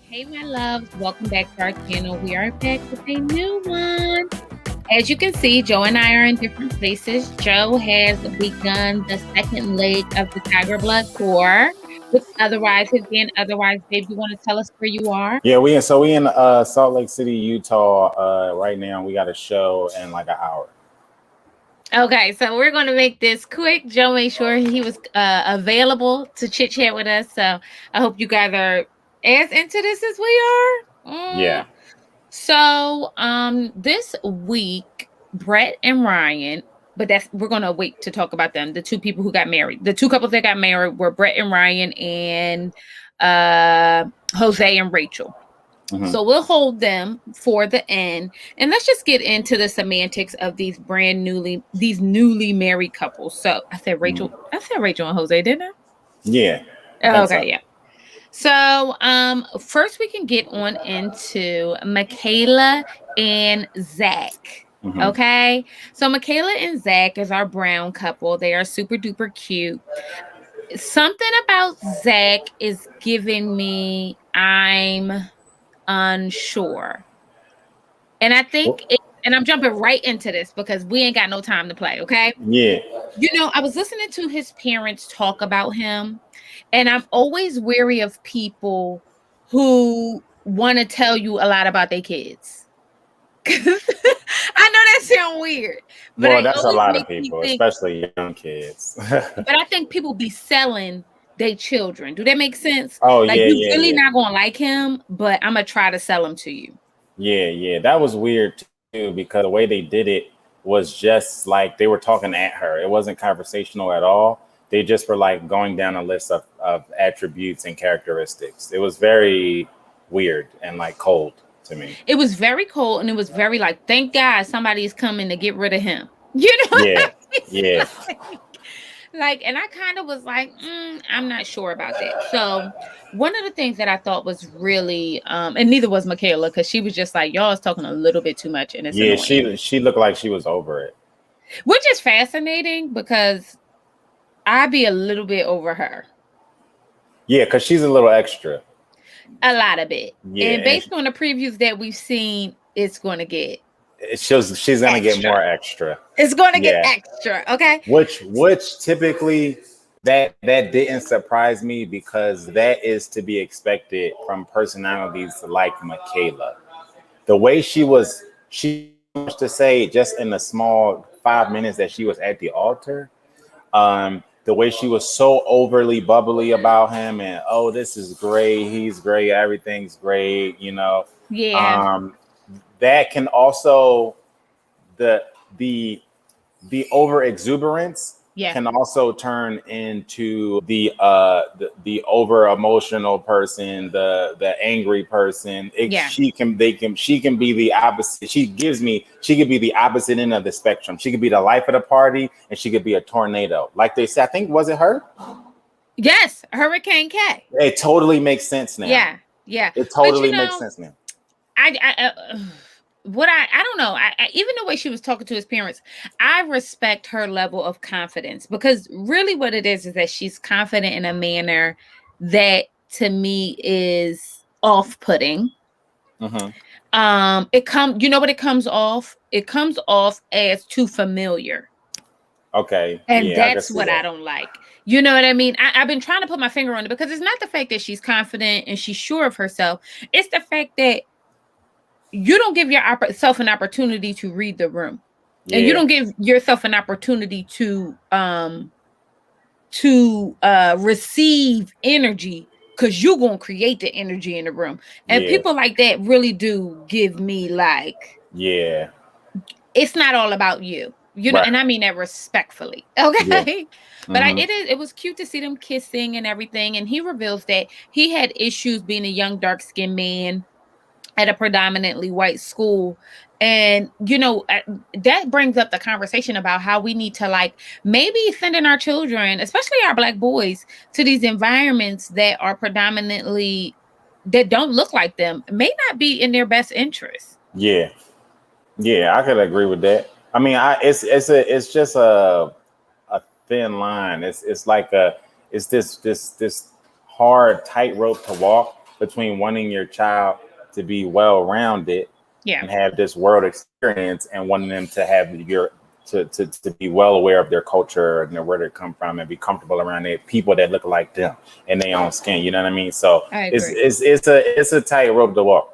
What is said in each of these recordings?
Hey, my loves, welcome back to our channel. We are back with a new one. As you can see, Joe and I are in different places. Joe has begun the second leg of the Tiger Blood tour, which otherwise has been otherwise. Babe, you want to tell us where you are? Yeah, we in Salt Lake City, Utah right now. We got a show in like an hour. Okay, so we're going to make this quick. Joe made sure he was available to chit chat with us. So I hope you guys are as into this as we are. Yeah. So this week, Brett and Ryan, but that's we're gonna wait to talk about them. The two people who got married. The two couples that got married were Brett and Ryan and Jose and Rachel. Mm-hmm. So we'll hold them for the end, and let's just get into the semantics of these newly married couples. So I said Rachel, and Jose, didn't I? Yeah. I think Okay, so. yeah. So, first we can get on into Michaela and Zack. Mm-hmm. Okay. So Michaela and Zack is our brown couple. They are super duper cute. Something about Zack is giving me I'm unsure. And I think and I'm jumping right into this because we ain't got no time to play, okay? Yeah. I was listening to his parents talk about him, and I'm always wary of people who want to tell you a lot about their kids. I know that sounds weird, but Well, it that's a always lot of makes me people, think. especially young kids. But I think people be selling their children. Do that make sense? Oh Like yeah, you yeah, really yeah, not gonna like him, but I'm gonna try to sell him to you. yeah, yeah. That was weird too because the way they did it was just like they were talking at her. It wasn't conversational at all. They just were like going down a list of attributes and characteristics. It was very weird and like cold to me. It was very cold, and it was very like, thank God somebody is coming to get rid of him. You know what Yeah, I yeah. mean? And I kind of was like, I'm not sure about that. So one of the things that I thought was really, and neither was Michaela, because she was just like, y'all is talking a little bit too much, and it's Yeah, annoying. she looked like she was over it. Which is fascinating because I'd be a little bit over her. Yeah, because she's a little extra. A lot of it. Yeah, And and based on the previews that we've seen, it's going to get she's gonna get extra. more extra. It's going to get Yeah, extra. Okay. which typically that didn't surprise me because that is to be expected from personalities like Michaela. The way she much to say just in the small 5 minutes that she was at the altar. The way she was so overly bubbly about him and oh, this is great, he's great, everything's great, Yeah. um, that can also the the the over exuberance Yeah. can also turn into the over emotional person, the angry person. Yeah. She can be the opposite. She could be the opposite end of the spectrum. She could be the life of the party and she could be a tornado. Like they said, I think was it her? Yes. Hurricane K. It totally makes sense now. Yeah. Yeah. It But totally makes sense now. I what I don't know. I even the way she was talking to his parents, I respect her level of confidence because really what it is that she's confident in a manner that to me is off-putting. Hmm. You know what it comes off? It comes off as too familiar. Okay. And Yeah, I can that's see what I that. don't like. You know what I mean? I've been trying to put my finger on it because it's not the fact that she's confident and she's sure of herself. It's the fact that you don't give yourself an opportunity to read the room, and you Yeah. don't give yourself an opportunity to receive energy because you're gonna create the energy in the room. And Yeah. people like that really do give me like Yeah. it's not all about you. Right. And I mean that respectfully. Yeah. Okay. But Hmm. it was cute to see them kissing and everything. And he reveals that he had issues being a young dark-skinned man at a predominantly white school. And that brings up the conversation about how we need to like maybe sending our children, especially our black boys, to these environments that are predominantly that don't look like them, may not be in their best interest. Yeah. Yeah, I could agree with that. I mean, it's just a thin line. It's like it's this hard tightrope to walk between wanting your child to be well-rounded Yeah, and have this world experience and wanting them to have to be well aware of their culture and where they come from and be comfortable around their people that look like them in their own skin. You know what I mean? So I it's agree. it's it's a tightrope to walk.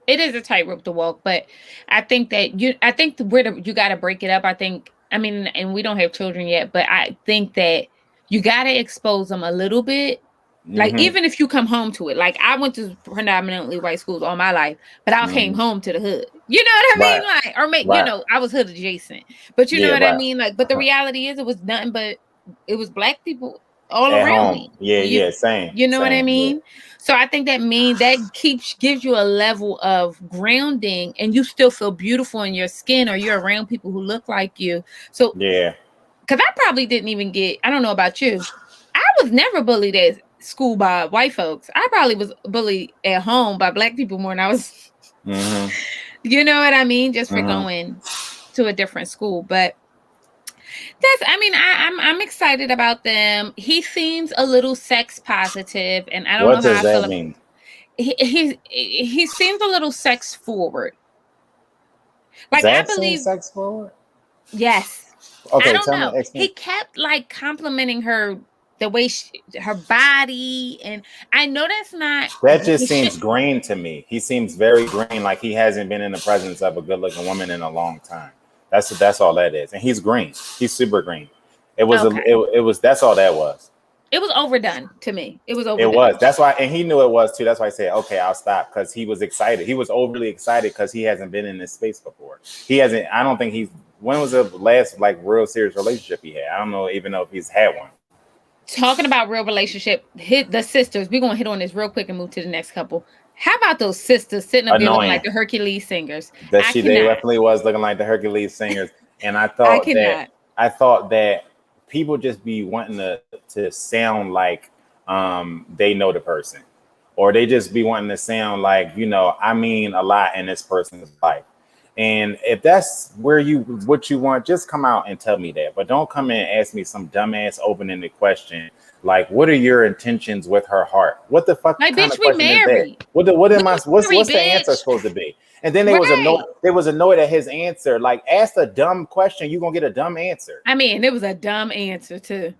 It is a tightrope to walk, but I think that I think you got to break it up. I mean, and we don't have children yet, but I think that you got to expose them a little bit. Like, Hmm. even if you come home to it, like I went to predominantly white schools all my life, but I came Hmm. home to the hood. You know what I mean? Right. Like, or Right. I was hood adjacent, but you know Yeah. what I Right. mean? Like, but the reality is, it was nothing but it was black people all At around home. me. Yeah. Yeah. Same. You know what I Same. Yeah. mean? So I think that gives you a level of grounding, and you still feel beautiful in your skin, or you're around people who look like you. So, Yeah. because I probably didn't even I don't know about you, I was never bullied at school by white folks. I probably was bullied at home by black people more than I was, Hmm. you know what I mean? Just for Hmm. going to a different school. But I mean, I'm excited about them. He seems a little sex positive, and I don't What know how does I that feel. mean? He seems a little sex forward. Like, I Zach seems believe, sex forward. yes. I Okay. don't Tell me. know. He Explain. kept like complimenting her, the way her body, and I know that's not. That just It should. seems green to me. He seems very green, like he hasn't been in the presence of a good-looking woman in a long time. That's all that is. And he's green. He's super green. Okay. It was that's all that was. It was overdone to me. It was It was. overdone. That's why, and he knew it was too. That's why I said, okay, I'll stop, because he was excited. He was overly excited because he hasn't been in this space before. He hasn't. I don't think he's. When was the last like real serious relationship he had? I don't know even know if he's had one. Talking about real relationship, hit the sisters. We're gonna hit on this real quick and move to the next couple. How about those sisters sitting up there looking Annoying. like the Hercules singers? That I they cannot. definitely was looking like the Hercules singers. And I cannot. I thought that people just be wanting to sound like they know the person, or they just be wanting to sound like, I mean a lot in this person's life. And if that's what you want, just come out and tell me that. But don't come in and ask me some dumbass open-ended question like, "What are your intentions with her heart?" What the fuck Like, kind bitch, of we question is that? married. What We am I? married, What's the answer bitch. supposed to be? And then they was annoyed. Right. They was annoyed at his answer. Like, ask a dumb question, you gonna get a dumb answer. I mean, it was a dumb answer too.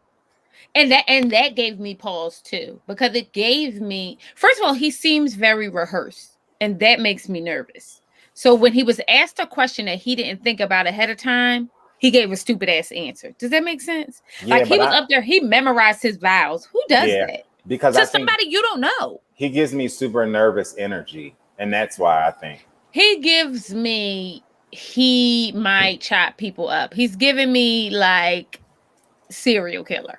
And that gave me pause too, because it gave me, first of all, he seems very rehearsed, and that makes me nervous. So when he was asked a question that he didn't think about ahead of time, he gave a stupid ass answer. Does that make sense? Like, Yeah, he but was up there, he memorized his vows. Who does yeah, that? because To I think somebody you don't know. he gives me super nervous energy, and that's why I think He gives me, he might chop people up. He's giving me like serial killer.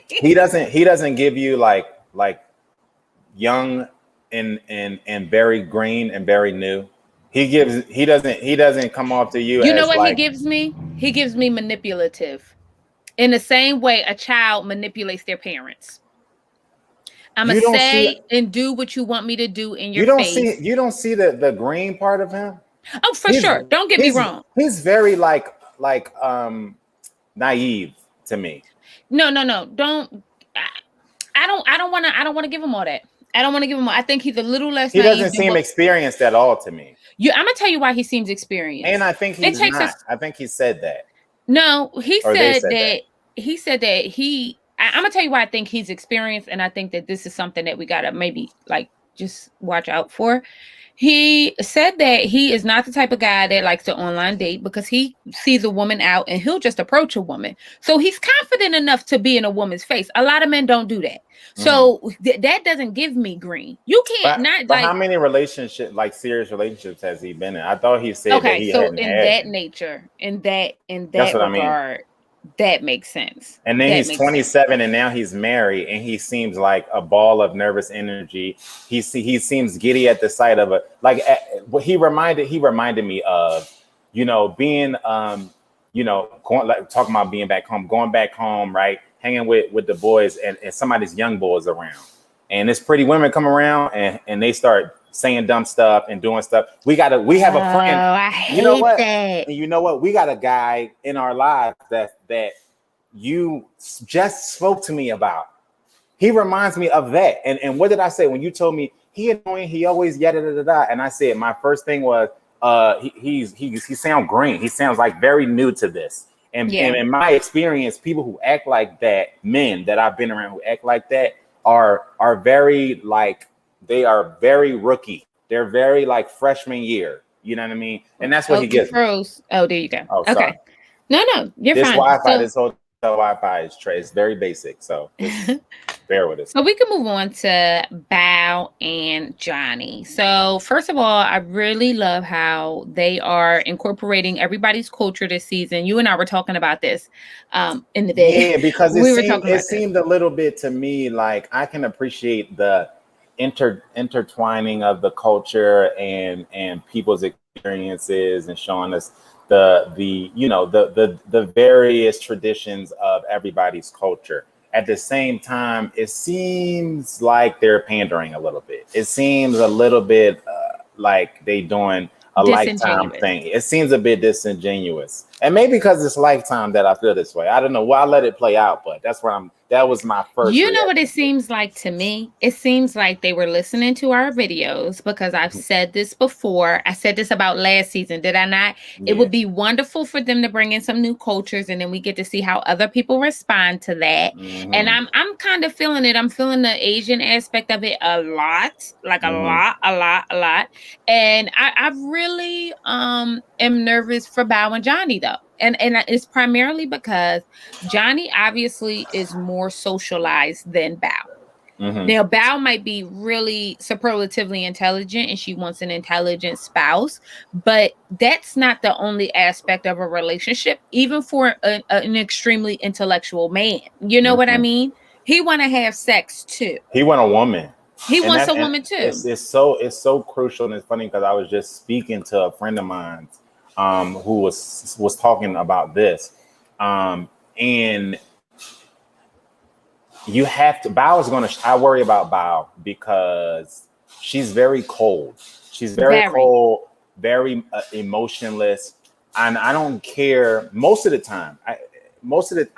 he doesn't give you like young and very green and very new. He doesn't come off to you You know as what he like, gives me? He gives me manipulative. In the same way a child manipulates their parents. I'm going you to don't see say and do what you want me to do in your face. you don't see the green part of him. Oh, for He's sure. Don't get me wrong. he's very like naive to me. No, no, no. Don't. I, I don't want to give him all that. I don't want to give him all. I think he's a little less He doesn't naive than seem what experienced at all to me. I'm going to tell you why he seems And experienced. I think It he's takes not. us. I think he said that. No, he Or they said said that that. I'm gonna tell you why I think he's experienced, and I think that this is something that we gotta maybe like just watch out for. He said that he is not the type of guy that likes to online date, because he sees a woman out and he'll just approach a woman. So he's confident enough to be in a woman's face. A lot of men don't do that. Mhm. So that doesn't give me green. You can't not But how like. many like serious relationships has he been in? I thought he said that Okay, he so hadn't in had that any. nature, in That's that what I mean. regard, that makes sense. And then That he's makes sense. 27 and now he's married and he seems like a ball of nervous energy. He seems giddy at the sight of what he reminded me of, being going, like, talking about being back home, going back home, right? Hanging with the boys, and somebody's young boys around. And there's pretty women come around and they start saying dumb stuff and doing stuff. We have Oh, a friend. I You know hate what? that. And you know what? We got a guy in our lives that you just spoke to me about. He reminds me of that. And what did I say when you told me he annoying? He always yada da da da. And I said my first thing was he sounds green. He sounds like very new to this. And in my experience, people who act like that, men that I've been around who act like that, are very like they are very rookie. They're very like freshman year. You know what I mean? And that's what he You gives me. froze. Oh, there you go. Oh, Okay. sorry. No, you're This fine. Wi-Fi, So this hotel Wi-Fi is very basic. So just bear with us. So we can move on to Bao and Johnny. So first of all, I really love how they are incorporating everybody's culture this season. You and I were talking about this in the day. Yeah, because We were talking it about this. seemed a little bit to me like I can appreciate the intertwining of the culture and people's experiences and showing us the you know the various traditions of everybody's culture. At the same time, it seems like they're pandering a little bit. It seems a little bit like they doing a Lifetime Disingenuous. thing. It seems a bit disingenuous, and maybe because it's Lifetime that I feel this way. I don't know. Well, I'll let it play out, but that's where I'm. That was my first You know what reaction. it seems like to me? It seems like they were listening to our videos because I've said this before. I said this about last season, did I not? It Yeah. would be wonderful for them to bring in some new cultures and then we get to see how other people respond to that. And Hmm. I'm kind of feeling it. I'm feeling the Asian aspect of it a lot, like Hmm. a lot. And I really am nervous for Bao and Johnny though. And it's primarily because Johnny obviously is more socialized than Bao. Hmm. Now, Bao might be really superlatively intelligent and she wants an intelligent spouse, but that's not the only aspect of a relationship, even for an extremely intellectual man. You know what I Hmm. mean? He want to have sex too. He want a woman, He and wants that a and woman too. it's so crucial, and it's funny because I was just speaking to a friend of mine, who was talking about this, and you have to. Bao is gonna. I worry about Bao because she's very cold. She's very Very. cold, very emotionless, and I don't care most of the time. I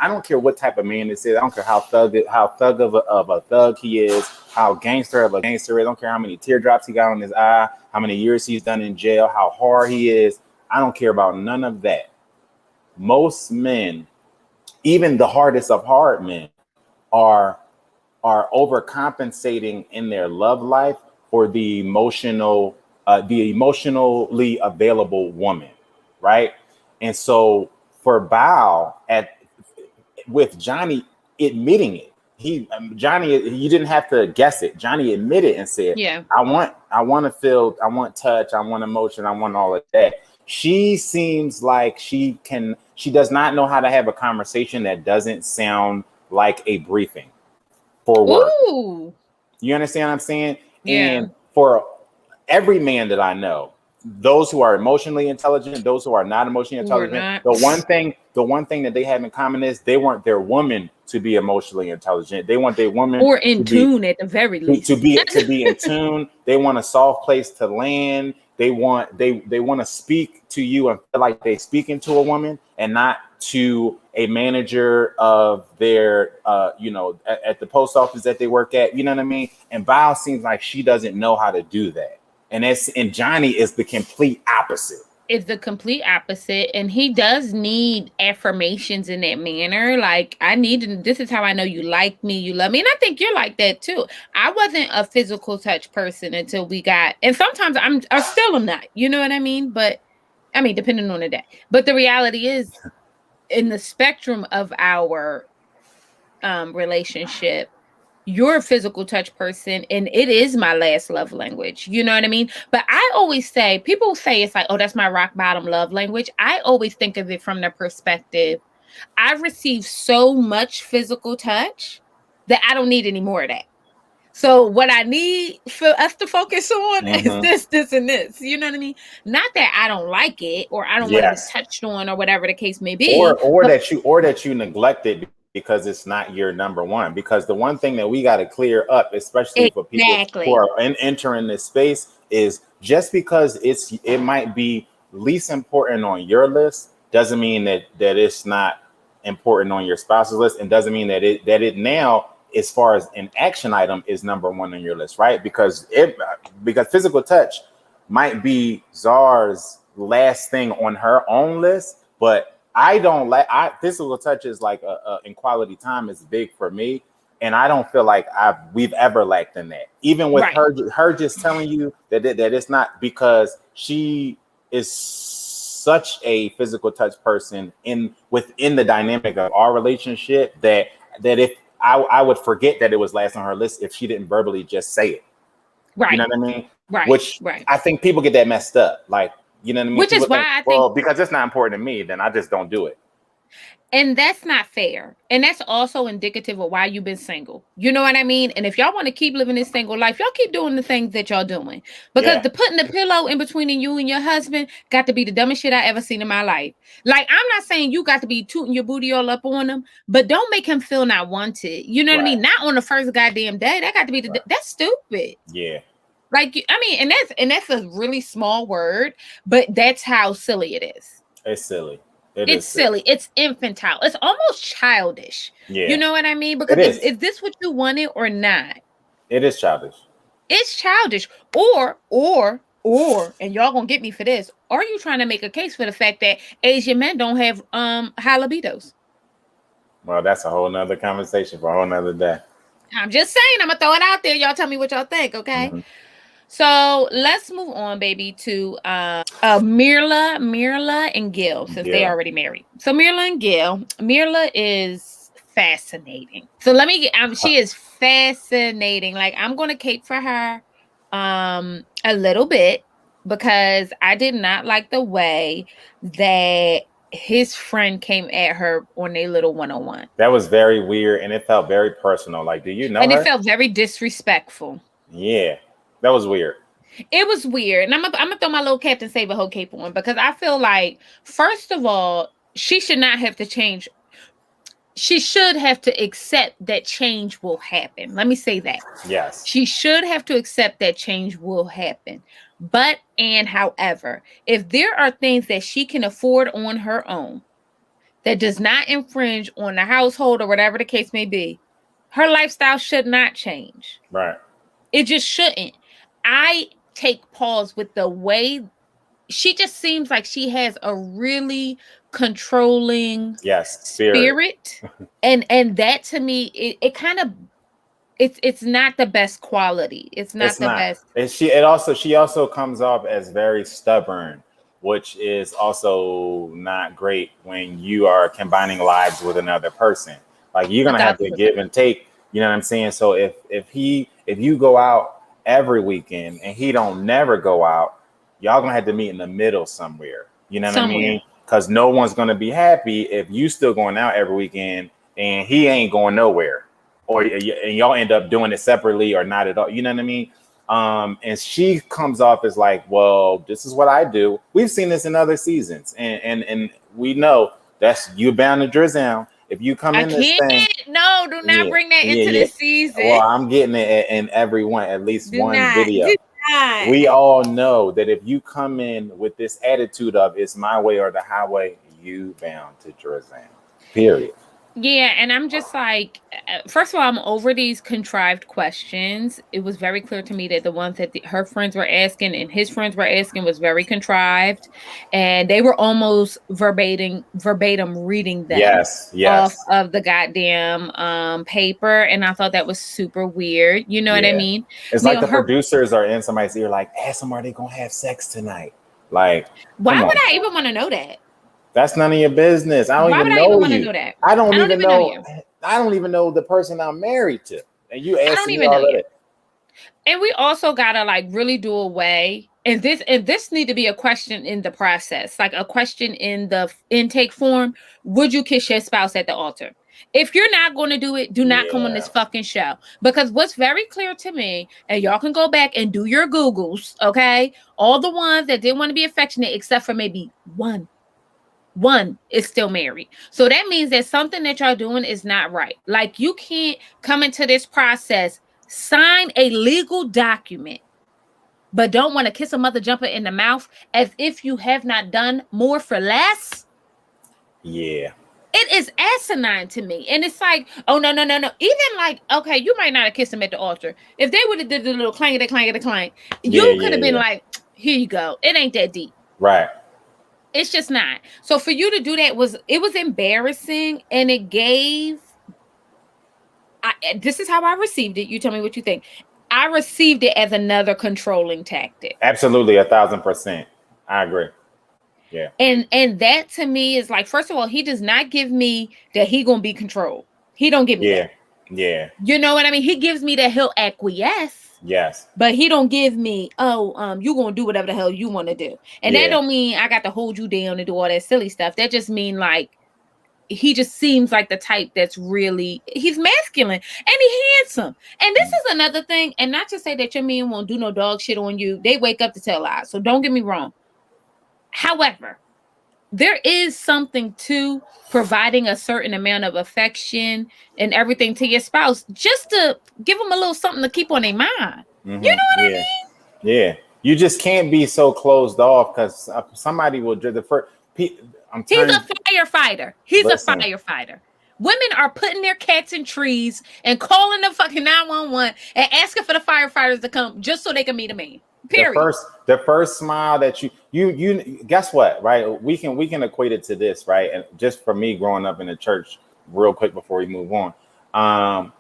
don't care what type of man this is. I don't care how thug of a thug he is, how gangster of a gangster is. I don't care how many teardrops he got on his eye, how many years he's done in jail, how hard he is. I don't care about none of that. Most men, even the hardest of hard men, are overcompensating in their love life for the emotionally available woman, right? And so for Bao at with Johnny admitting it, Johnny, you didn't have to guess it. Johnny admitted and said, Yeah. I want to feel, I want touch, I want emotion, I want all of that. She seems like she does not know how to have a conversation that doesn't sound like a briefing for work. Ooh. You understand what I'm saying? Yeah. And for every man that I know, those who are emotionally intelligent, those who are not emotionally Who are intelligent, not. the one thing that they have in common is they want their woman to be emotionally intelligent. They want their woman Or in to be tune at the very least. to be in tune. They want a soft place to land. They want to speak to you and feel like they speaking to a woman and not to a manager of their at the post office that they work at. You know what I mean? And Bao seems like she doesn't know how to do that. And Johnny is the complete opposite. Is the complete opposite, and he does need affirmations in that manner. Like, I need, this is how I know you like me, you love me. And I think you're like that too. I wasn't a physical touch person until we got, and sometimes I still am not, you know what I mean? But I mean, depending on the day. But the reality is, in the spectrum of our relationship, you're a physical touch person and it is my last love language. You know what I mean? But I always say, people say it's like, oh, that's my rock bottom love language. I always think of it from the perspective, I've received so much physical touch that I don't need any more of that. So what I need for us to focus on is Hmm. this, and this. You know what I mean? Not that I don't like it or I don't want to be Yes. touched on or whatever the case may be, but Or that you neglect it because it's not your number one. Because the one thing that we got to clear up, especially for people who exactly. are entering this space, is just because it might be least important on your list doesn't mean that it's not important on your spouse's list, and doesn't mean that it now as far as an action item is number one on your list, right? Because physical touch might be Zar's last thing on her own list, but I don't like physical touch is like in quality time is big for me, and I don't feel like we've ever lacked in that. Even with her just telling you that it's not, because she is such a physical touch person within the dynamic of our relationship that if I would forget that it was last on her list if she didn't verbally just say it. Right. You know what I mean? Right. Which I think people get that messed up. Like, you know what I mean? Which people is why I think, well, because it's not important to me, then I just don't do it. And that's not fair. And that's also indicative of why you've been single. You know what I mean? And if y'all want to keep living this single life, y'all keep doing the things that y'all doing. Because the putting the pillow in between you and your husband got to be the dumbest shit I ever seen in my life. Like, I'm not saying you got to be tooting your booty all up on him, but don't make him feel not wanted. You know what I mean? Not on the first goddamn day. That got to be that's stupid. Yeah. Like, I mean, and that's a really small word, but that's how silly it is. It's silly. It's silly. It's infantile. It's almost childish. Yeah. You know what I mean? Because is this what you wanted or not? It is childish. It's childish. Or, and y'all gonna get me for this, are you trying to make a case for the fact that Asian men don't have high libidos? Well, that's a whole nother conversation for a whole nother day. I'm just saying, I'm gonna throw it out there. Y'all tell me what y'all think, okay? Mm-hmm. So let's move on, baby, to Myrla and Gill, since they already married. So Myrla and Gill. Myrla is fascinating. So let me get. She is fascinating. Like, I'm going to cape for her a little bit, because I did not like the way that his friend came at her on a little one-on-one. That was very weird, and it felt very personal. Like, do you know and her? It felt very disrespectful. Yeah. That was weird. It was weird. And I'm gonna throw my little Captain Save a Hoe cape on, because I feel like, first of all, she should not have to change. She should have to accept that change will happen. Let me say that. Yes. She should have to accept that change will happen. However, if there are things that she can afford on her own that does not infringe on the household or whatever the case may be, her lifestyle should not change. Right. It just shouldn't. I take pause with the way she just seems like she has a really controlling spirit. and that, to me, it kind of, it's not the best quality. It's not the best. And she also comes off as very stubborn, which is also not great when you are combining lives with another person. Like, you're gonna have to give and take. You know what I'm saying? So if you go out every weekend and he don't never go out, y'all gonna have to meet in the middle somewhere. You know what I mean? Because no one's gonna be happy if you still going out every weekend and he ain't going nowhere, and y'all end up doing it separately or not at all. You know what I mean? And she comes off as like, well, this is what I do. We've seen this in other seasons, and we know that's you bound to drizzle. If you come in this thing, no, do not bring that into this season. Well, I'm getting it in every one, at least one video. We all know that if you come in with this attitude of it's my way or the highway, you bound to drizzle. Period. Yeah, and I'm just like, first of all, I'm over these contrived questions. It was very clear to me that the ones that her friends were asking and his friends were asking was very contrived, and they were almost verbatim reading them off of the goddamn paper, and I thought that was super weird. You know what I mean? It's like the producers are in somebody's ear, like, ask them, are they gonna have sex tonight? Like, why would I even want to know that? That's none of your business. I don't even know you. I don't even know. I don't even know the person I'm married to, and you ask me all of it. And we also gotta like really do away. And this need to be a question in the process, like a question in the intake form. Would you kiss your spouse at the altar? If you're not going to do it, do not come on this fucking show. Because what's very clear to me, and y'all can go back and do your Googles, okay? All the ones that didn't want to be affectionate, except for maybe one is still married. So that means that something that y'all doing is not right. Like, you can't come into this process, sign a legal document, but don't want to kiss a mother jumper in the mouth as if you have not done more for less. Yeah. It is asinine to me. And it's like, oh, no, no, no, no. Even like, okay, you might not have kissed him at the altar. If they would have did the little clangety, clangety, clank, Yeah, you could yeah, have been yeah. like, here you go. It ain't that deep. Right. It's just not. So for you to do that it was embarrassing, and it gave this is how I received it. You tell me what you think. I received it as another controlling tactic. Absolutely, 1,000%. I agree. Yeah. And that to me is like, first of all, he does not give me that he gonna be controlled. He don't give me Yeah. that. Yeah. You know what I mean? He gives me that he'll acquiesce, Yes. but he don't give me, oh, you gonna do whatever the hell you want to do. And that Yeah. don't mean I got to hold you down and do all that silly stuff. That just mean like he just seems like the type that's really, he's masculine and he's handsome. And this is another thing, and not to say that your men won't do no dog shit on you. They wake up to tell lies. So don't get me wrong. However, there is something to providing a certain amount of affection and everything to your spouse, just to give them a little something to keep on their mind. You know what I Yeah. Yeah. You just can't be so closed off because somebody will do the first. I'm He's turning. a firefighter. He's Listen, a firefighter. Women are putting their cats in trees and calling the fucking 911 and asking for the firefighters to come just so they can meet a man. Period. the first smile that you guess what, right? We can equate it to this, right? And just for me growing up in the church, real quick before we move on.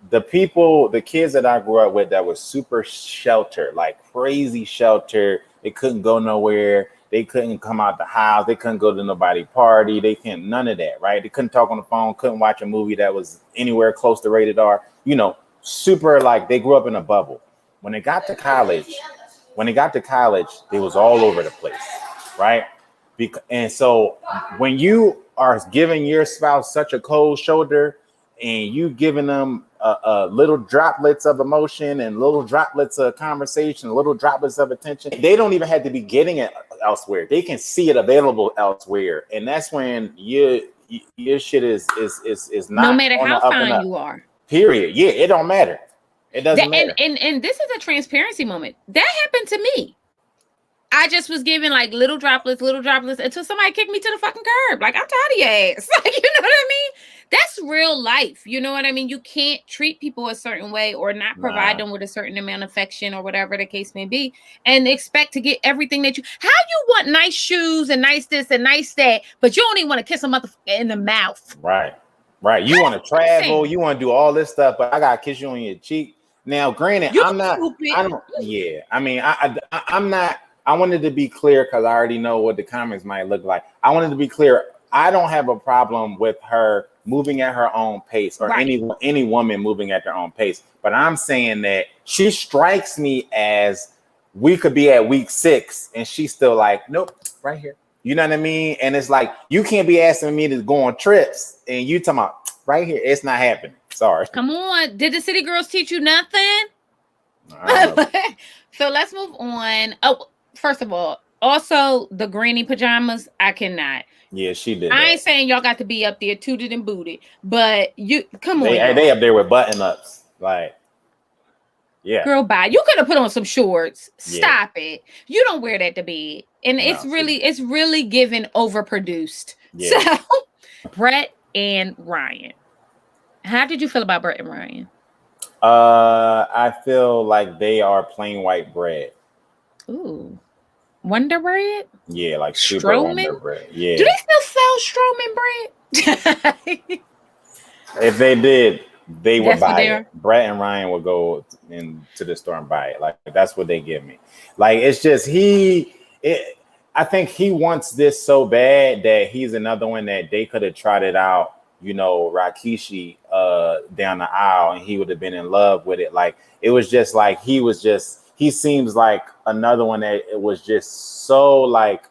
The kids that I grew up with that was super sheltered, like crazy sheltered. They couldn't go nowhere. They couldn't come out the house. They couldn't go to nobody party. They can't none of that, right? They couldn't talk on the phone. Couldn't watch a movie that was anywhere close to rated R. Super like they grew up in a bubble. When they got to college, they was all over the place, right? And so when you are giving your spouse such a cold shoulder and you giving them little droplets of emotion and little droplets of conversation, little droplets of attention, they don't even have to be getting it elsewhere. They can see it available elsewhere, and that's when your shit is No not matter on the how up and fine up. you are. Period. Yeah, it don't matter. It doesn't And, matter. and this is a transparency moment. That happened to me. I just was giving like little droplets until somebody kicked me to the fucking curb. Like, I'm tired of your ass. Like, you know what I mean? That's real life. You know what I mean? You can't treat people a certain way or not provide Nah. them with a certain amount of affection or whatever the case may be and expect to get everything that you. How you want nice shoes and nice this and nice that, but you don't even want to kiss a motherfucker in the mouth. Right. You want to travel, you want to do all this stuff, but I gotta kiss you on your cheek. Now, granted, You I'm not. stupid. I don't. Yeah. I mean, I'm not. I wanted to be clear because I already know what the comments might look like. I wanted to be clear. I don't have a problem with her moving at her own pace or Right. any woman moving at their own pace. But I'm saying that she strikes me as we could be at week 6 and she's still like, nope, right here. You know what I mean? And it's like, you can't be asking me to go on trips and you talking about right here. It's not happening. Sorry. Come on. Did the city girls teach you nothing? So let's move on. Oh, first of all, also the granny pajamas, I cannot. Yeah, she did. I ain't saying y'all got to be up there tooted and booted, but you come on. They up there with button ups. Like, yeah. Girl, bye. You could have put on some shorts. Stop it. You don't wear that to bed. And it's really given overproduced. Yeah. So Brett and Ryan. How did you feel about Brett and Ryan? I feel like they are plain white bread. Ooh. Wonder Bread? Yeah, like super Stroman? Wonder Bread. Yeah. Do they still sell Stroman bread? If they did, they would That's what buy they it. are? Brett and Ryan would go into the store and buy it. Like, that's what they give me. Like, it's just I think he wants this so bad that he's another one that they could have trotted out, Rikishi down the aisle and he would have been in love with it. Like, it was just like he seems like another one that it was just so like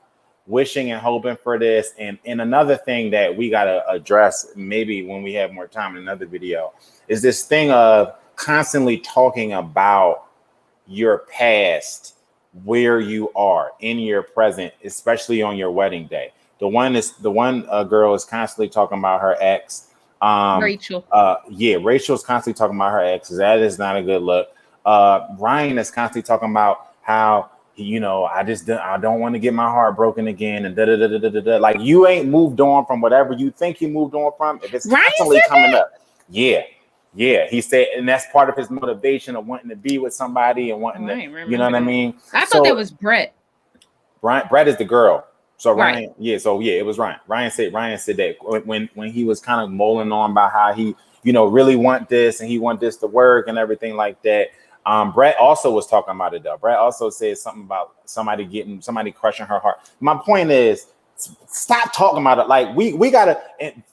wishing and hoping for this. And another thing that we got to address maybe when we have more time in another video is this thing of constantly talking about your past, where you are in your present, especially on your wedding day. The one girl is constantly talking about her ex. Rachel. Rachel's constantly talking about her ex. That is not a good look. Ryan is constantly talking about how I don't want to get my heart broken again, and da da da da da da. Like, you ain't moved on from whatever you think you moved on from. If it's Ryan constantly said coming that? up, yeah. He said, and that's part of his motivation of wanting to be with somebody and wanting I to, ain't you know what I remember that. mean? I thought that So was Brett. Brett is the girl. So Right. Ryan, it was Ryan. Ryan said that when he was kind of mulling on about how he, really want this and he want this to work and everything like that. Brett also was talking about it though. Brett also said something about somebody crushing her heart. My point is, stop talking about it. Like, we gotta,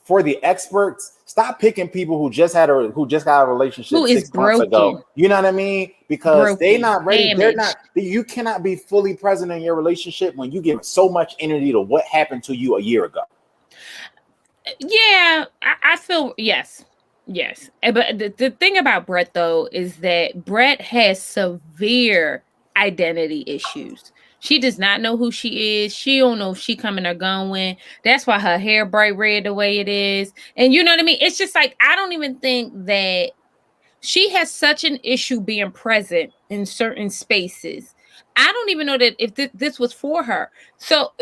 for the experts, stop picking people who just got a relationship Who is 6 months ago. broken? You know what I mean? Because they're Broken, not ready. damaged. You cannot be fully present in your relationship when you give so much energy to what happened to you a year ago. Yeah, I feel yes. But the thing about Brett though is that Brett has severe identity issues. She does not know who she is. She don't know if she coming or going. That's why her hair bright red the way it is. And you know what I mean? It's just like, I don't even think that she has such an issue being present in certain spaces. I don't even know that if this was for her. So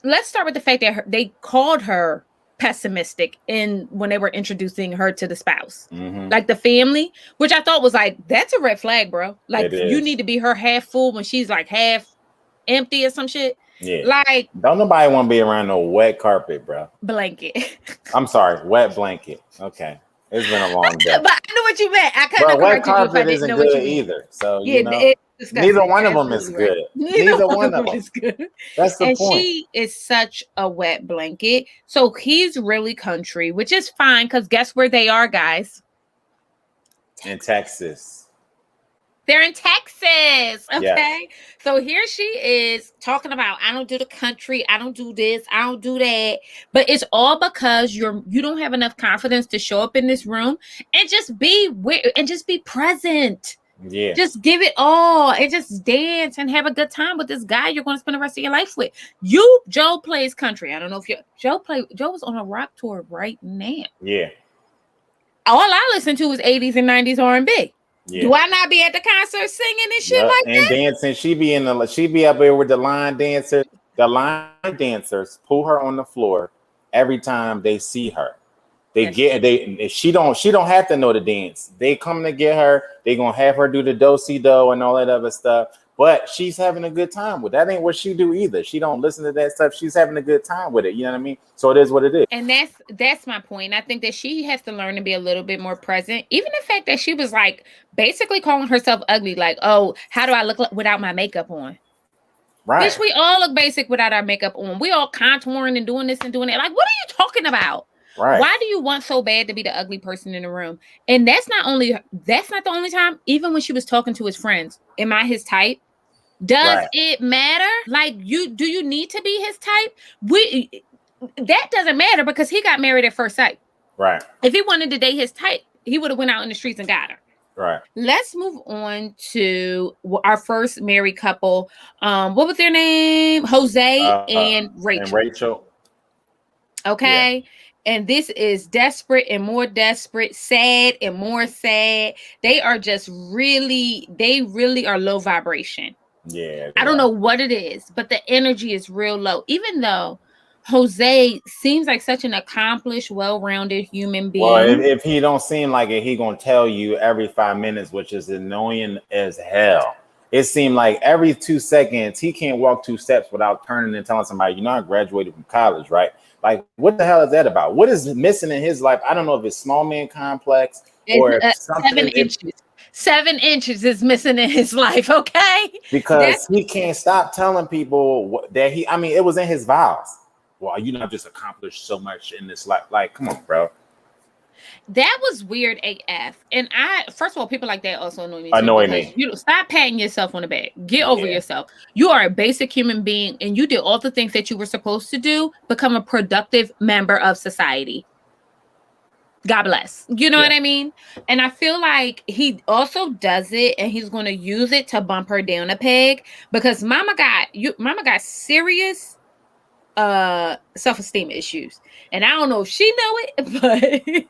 let's start with the fact that they called her pessimistic when they were introducing her to the spouse, like the family, which I thought was like, that's a red flag, bro. Like, you need to be her half full when she's like half empty or some shit. Yeah. Like, don't nobody want to be around no wet carpet, bro. Blanket. I'm sorry, wet blanket. Okay. It's been a long day. But I knew what you meant. I couldn't have wet corrected you if I carpet didn't isn't know what you good meant. either. So, Yeah, it's disgusting. neither one You're of them is absolutely right. good. Neither one of them is good. That's the And point. she is such a wet blanket. So he's really country, which is fine because guess where they are, guys? In Texas. They're in Texas. Okay. Yes. So here she is talking about, I don't do the country, I don't do this, I don't do that. But it's all because you don't have enough confidence to show up in this room and just be present. Yeah. Just give it all and just dance and have a good time with this guy you're going to spend the rest of your life with. Joe plays country. I don't know if Joe was on a rock tour right now. Yeah. All I listen to is 80s and 90s R&B. Yeah. Do I not be at the concert singing and shit like and that? dancing. She be up there with the line dancers. The line dancers pull her on the floor every time they see her. She don't have to know the dance. They come to get her. They gonna have her do the do-si-do and all that other stuff. But she's having a good time with that. Ain't what she do either. She don't listen to that stuff. She's having a good time with it. You know what I mean? So it is what it is. And that's my point. I think that she has to learn to be a little bit more present. Even the fact that she was like basically calling herself ugly, like, oh, how do I look without my makeup on? Right. Bitch, we all look basic without our makeup on. We all contouring and doing this and doing that. Like, what are you talking about? Right. Why do you want so bad to be the ugly person in the room? And that's not the only time. Even when she was talking to his friends, am I his type? Does it matter? Like, do you need to be his type? That doesn't matter because he got married at first sight. Right. If he wanted to date his type, he would have went out in the streets and got her. Right. Let's move on to our first married couple. What was their name? Jose and Rachel. Okay. Yeah. And this is desperate and more desperate, sad and more sad. They are just really are low vibration. Yeah. I don't know what it is, but the energy is real low. Even though Jose seems like such an accomplished, well-rounded human being. Well, if he don't seem like it, he gonna tell you every 5 minutes, which is annoying as hell. It seemed like every 2 seconds he can't walk 2 steps without turning and telling somebody, I graduated from college, right? Like, what the hell is that about? What is missing in his life? I don't know if it's small man complex or something. 7 inches. 7 inches is missing in his life, okay? Because he can't stop telling people that it was in his vows. Well, just accomplished so much in this life. Like, come on, bro. That was weird AF. And first of all, people like that also annoy me. Annoy me. Stop patting yourself on the back. Get over yourself. You are a basic human being and you did all the things that you were supposed to do. Become a productive member of society. God bless. You know what I mean? And I feel like he also does it and he's going to use it to bump her down a peg because mama got serious self-esteem issues. And I don't know if she know it, but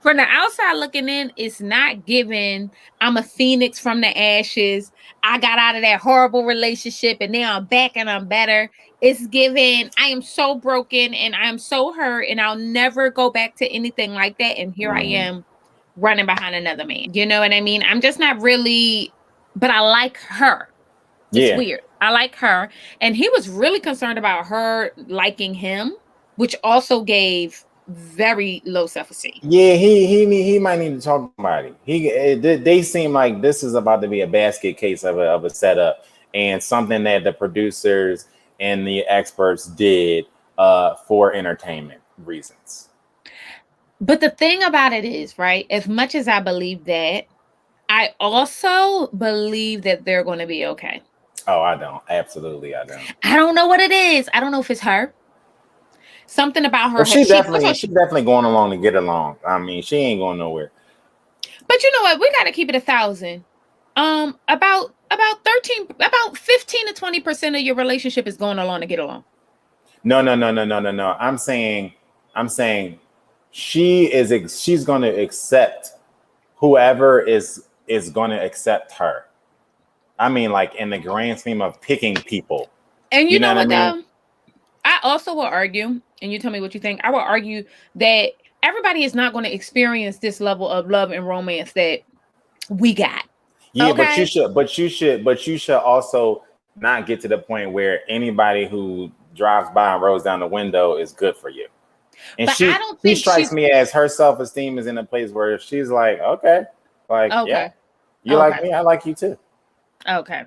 From the outside looking in, it's not given. I'm a phoenix from the ashes. I got out of that horrible relationship and now I'm back and I'm better. It's given. I am so broken and I am so hurt and I'll never go back to anything like that. And here I Mhm. am running behind another man. You know what I mean? I'm just not really, but I like her. It's Yeah. weird. I like her. And he was really concerned about her liking him, which also gave very low self-esteem. Yeah, he might need to talk to somebody. They seem like this is about to be a basket case of a setup and something that the producers and the experts did for entertainment reasons. But the thing about it is, right, as much as I believe that, I also believe that they're going to be okay. Oh, I don't. Absolutely, I don't. I don't know what it is. I don't know if it's her. Something about her. But she's She first of definitely all, she's definitely going along to get along. I mean, she ain't going nowhere. but you know what? We got to keep it 1,000. About 13, about 15 to 20% of your relationship is going along to get along. No. I'm saying she's going to accept whoever is going to accept her. I mean, like in the grand scheme of picking people. And you You know know what I what mean? though? I also will argue, and you tell me what you think. I will argue that everybody is not going to experience this level of love and romance that we got. Yeah, Okay. but you should also not get to the point where anybody who drives by and rolls down the window is good for you. And But I don't she think strikes she's me as her self-esteem is in a place where she's like, okay, like, yeah, okay. you like Okay. me, I like you too. Okay.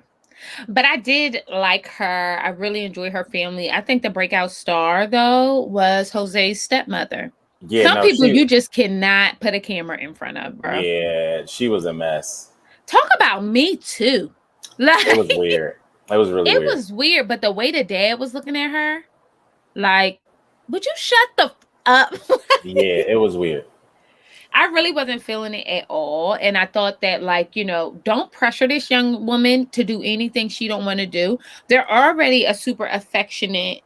But I did like her. I really enjoy her family. I think the breakout star though was Jose's stepmother. Yeah, Some no, people you just cannot put a camera in front of, bro. she was a mess. Talk about me too. It was Like weird. It was really it weird. was weird, but the way the dad was looking at her, like, would you shut the up? Yeah, it was weird. I really wasn't feeling it at all. And I thought that, like, don't pressure this young woman to do anything she don't want to do. They're already a super affectionate,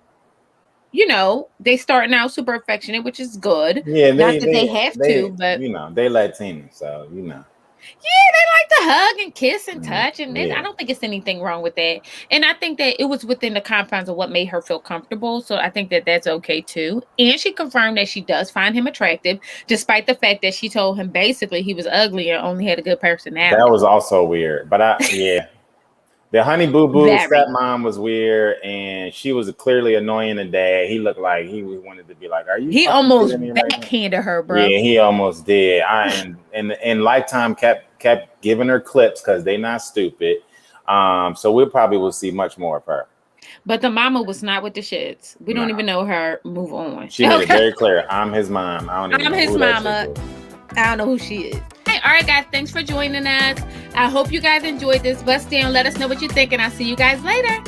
they starting out super affectionate, which is good. Yeah, Not that they have to, but they Latino, so yeah, they like to hug and kiss and mm, touch, and I yeah. don't think it's anything wrong with that. And I think that it was within the confines of what made her feel comfortable. So I think that that's okay too. And she confirmed that she does find him attractive, despite the fact that she told him basically he was ugly and only had a good That personality. was also weird. But the Honey Boo Boo Very. stepmom was weird, and she was clearly annoying the dad. He looked like he wanted to be like, "Are you He fucking almost kidding me right now?" backhanded her, bro. Yeah, he almost did. And Lifetime kept giving her clips because they not stupid. So we probably will see much more of her. But the mama was not with the shits. We don't Nah, even know her. Move on. she made it Okay. very clear. I'm his mom. I don't even I'm know his who that chick mama. is. I don't know who she is. Hey, all right, guys. Thanks for joining us. I hope you guys enjoyed this. Bust down. Let us know what you think, and I'll see you guys later.